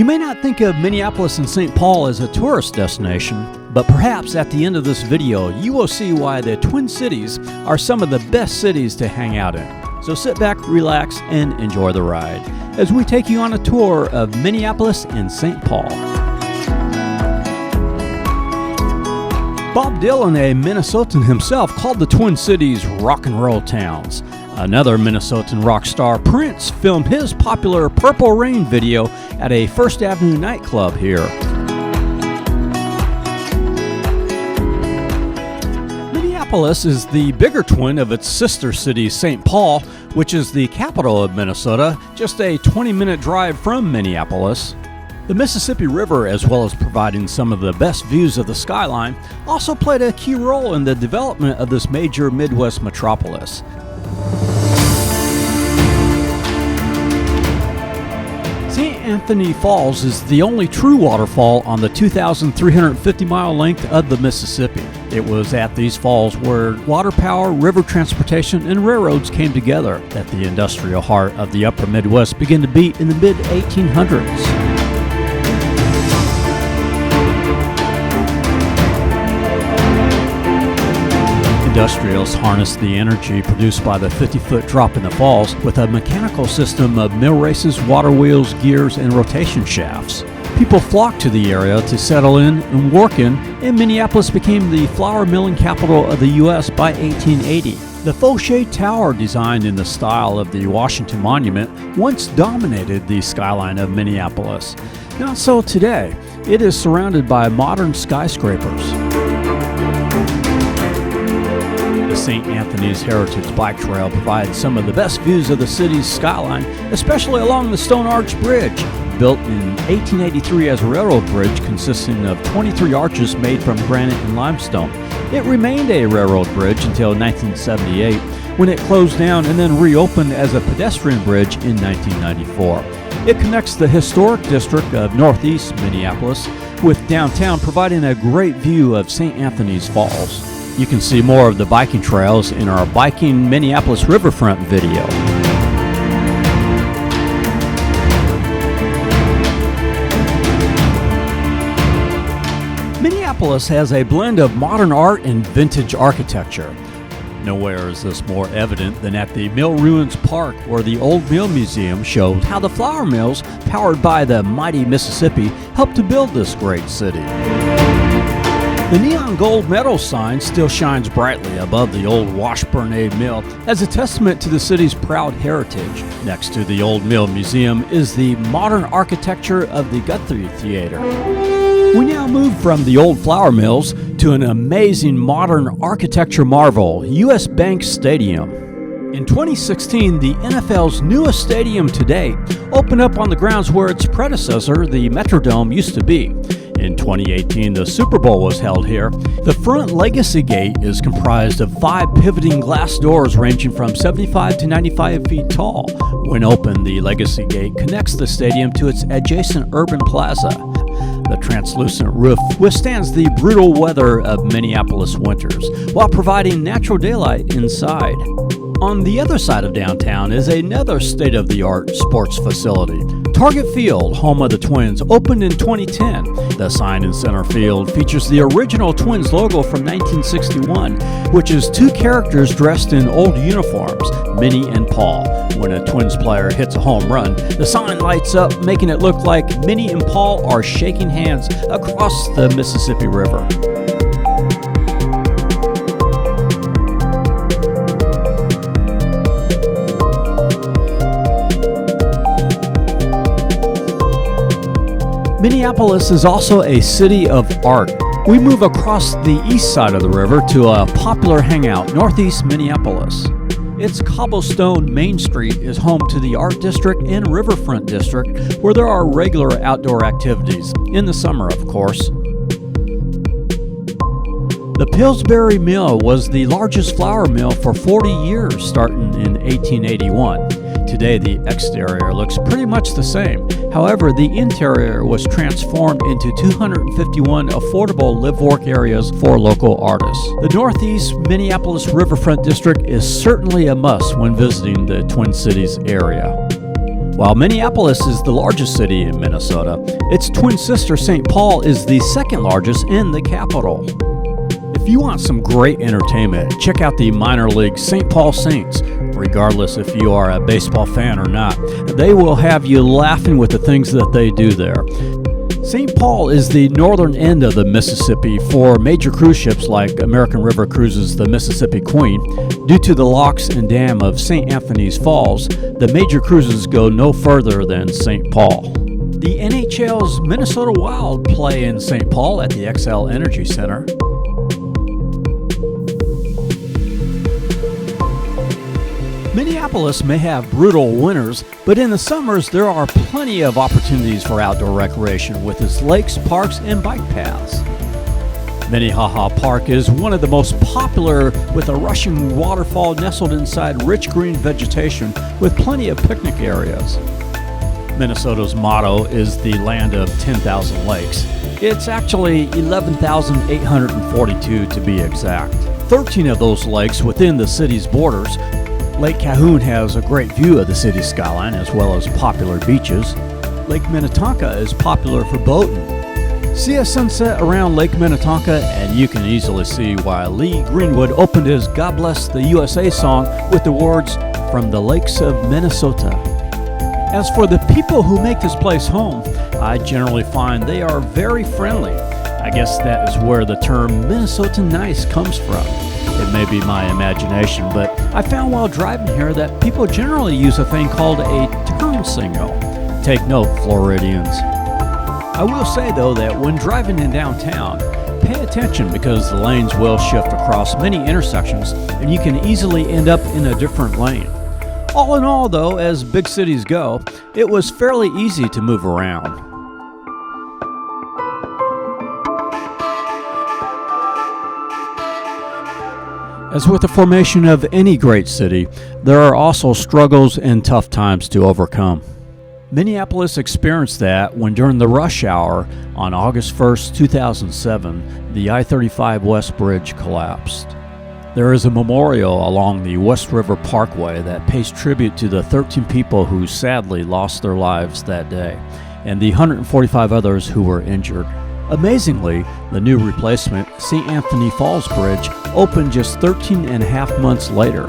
may not think of Minneapolis and St. Paul as a tourist destination, but perhaps at the end of this video, you will see why the Twin Cities are some of the best cities to hang out in. So sit back, relax, and enjoy the ride as we take you on a tour of Minneapolis and St. Paul. Bob Dylan, a Minnesotan himself, called the Twin Cities rock and roll towns. Another Minnesotan rock star, Prince, filmed his popular Purple Rain video at a First Avenue nightclub here. Minneapolis is the bigger twin of its sister city, St. Paul, which is the capital of Minnesota, just a 20-minute drive from Minneapolis. The Mississippi River, as well as providing some of the best views of the skyline, also played a key role in the development of this major Midwest metropolis. St. Anthony Falls is the only true waterfall on the 2,350-mile length of the Mississippi. It was at these falls where water power, river transportation, and railroads came together that the industrial heart of the upper Midwest began to beat in the mid-1800s. Industrials harnessed the energy produced by the 50-foot drop in the falls with a mechanical system of mill races, water wheels, gears, and rotation shafts. People flocked to the area to settle in and work in, and Minneapolis became the flour milling capital of the U.S. by 1880. The Fauché Tower, designed in the style of the Washington Monument, once dominated the skyline of Minneapolis. Not so today. It is surrounded by modern skyscrapers. The St. Anthony's Heritage Bike Trail provides some of the best views of the city's skyline, especially along the Stone Arch Bridge. Built in 1883 as a railroad bridge consisting of 23 arches made from granite and limestone. It remained a railroad bridge until 1978, when it closed down and then reopened as a pedestrian bridge in 1994. It connects the historic district of Northeast Minneapolis with downtown, providing a great view of St. Anthony's Falls. You can see more of the biking trails in our Biking Minneapolis Riverfront video. Minneapolis has a blend of modern art and vintage architecture. Nowhere is this more evident than at the Mill Ruins Park, where the Old Mill Museum shows how the flour mills, powered by the mighty Mississippi, helped to build this great city. The neon gold metal sign still shines brightly above the old Washburnade Mill as a testament to the city's proud heritage. Next to the Old Mill Museum is the modern architecture of the Guthrie Theater. We now move from the old flour mills to an amazing modern architecture marvel, U.S. Bank Stadium. In 2016, the NFL's newest stadium to date opened up on the grounds where its predecessor, the Metrodome, used to be. In 2018, the Super Bowl was held here. The front Legacy Gate is comprised of 5 pivoting glass doors ranging from 75 to 95 feet tall. When open, the Legacy Gate connects the stadium to its adjacent urban plaza. The translucent roof withstands the brutal weather of Minneapolis winters while providing natural daylight inside. On the other side of downtown is another state-of-the-art sports facility. Target Field, home of the Twins, opened in 2010. The sign in center field features the original Twins logo from 1961, which is 2 characters dressed in old uniforms, Minnie and Paul. When a Twins player hits a home run, the sign lights up, making it look like Minnie and Paul are shaking hands across the Mississippi River. Minneapolis is also a city of art. We move across the east side of the river to a popular hangout, Northeast Minneapolis. Its cobblestone Main Street is home to the Art District and Riverfront District, where there are regular outdoor activities, in the summer of course. The Pillsbury Mill was the largest flour mill for 40 years, starting in 1881. Today, the exterior looks pretty much the same. However, the interior was transformed into 251 affordable live-work areas for local artists. The Northeast Minneapolis Riverfront District is certainly a must when visiting the Twin Cities area. While Minneapolis is the largest city in Minnesota, its twin sister St. Paul is the second largest in the capital. If you want some great entertainment, check out the minor league St. Paul Saints. Regardless if you are a baseball fan or not, they will have you laughing with the things that they do there. St. Paul is the northern end of the Mississippi for major cruise ships like American River Cruises' the Mississippi Queen. Due to the locks and dam of St. Anthony's Falls, the major cruises go no further than St. Paul. The NHL's Minnesota Wild play in St. Paul at the XL Energy Center. Minneapolis may have brutal winters, but in the summers there are plenty of opportunities for outdoor recreation with its lakes, parks, and bike paths. Minnehaha Park is one of the most popular, with a rushing waterfall nestled inside rich green vegetation with plenty of picnic areas. Minnesota's motto is the land of 10,000 lakes. It's actually 11,842 to be exact. 13 of those lakes within the city's borders. Lake Calhoun has a great view of the city's skyline as well as popular beaches. Lake Minnetonka is popular for boating. See a sunset around Lake Minnetonka and you can easily see why Lee Greenwood opened his God Bless the USA song with the words, "From the Lakes of Minnesota." As for the people who make this place home, I generally find they are very friendly. I guess that is where the term Minnesota nice comes from. It may be my imagination, but I found while driving here that people generally use a thing called a turn signal. Take note, Floridians. I will say though that when driving in downtown, pay attention because the lanes will shift across many intersections and you can easily end up in a different lane. All in all though, as big cities go, it was fairly easy to move around. As with the formation of any great city, there are also struggles and tough times to overcome. Minneapolis experienced that when during the rush hour on August 1st, 2007, the I-35 West Bridge collapsed. There is a memorial along the West River Parkway that pays tribute to the 13 people who sadly lost their lives that day, and the 145 others who were injured. Amazingly, the new replacement, St. Anthony Falls Bridge, opened just 13 and a half months later.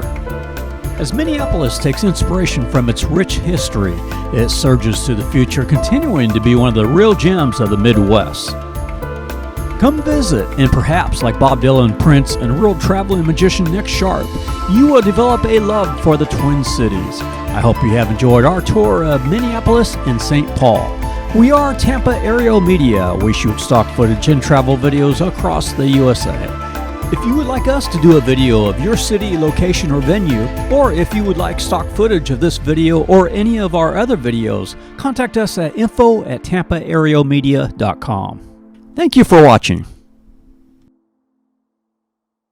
As Minneapolis takes inspiration from its rich history, it surges to the future, continuing to be one of the real gems of the Midwest. Come visit, and perhaps, like Bob Dylan, Prince, and world-traveling magician Nick Sharp, you will develop a love for the Twin Cities. I hope you have enjoyed our tour of Minneapolis and St. Paul. We are Tampa Aerial Media. We shoot stock footage and travel videos across the USA. If you would like us to do a video of your city, location, or venue, or if you would like stock footage of this video or any of our other videos, contact us at info@tampaaerialmedia.com. Thank you for watching.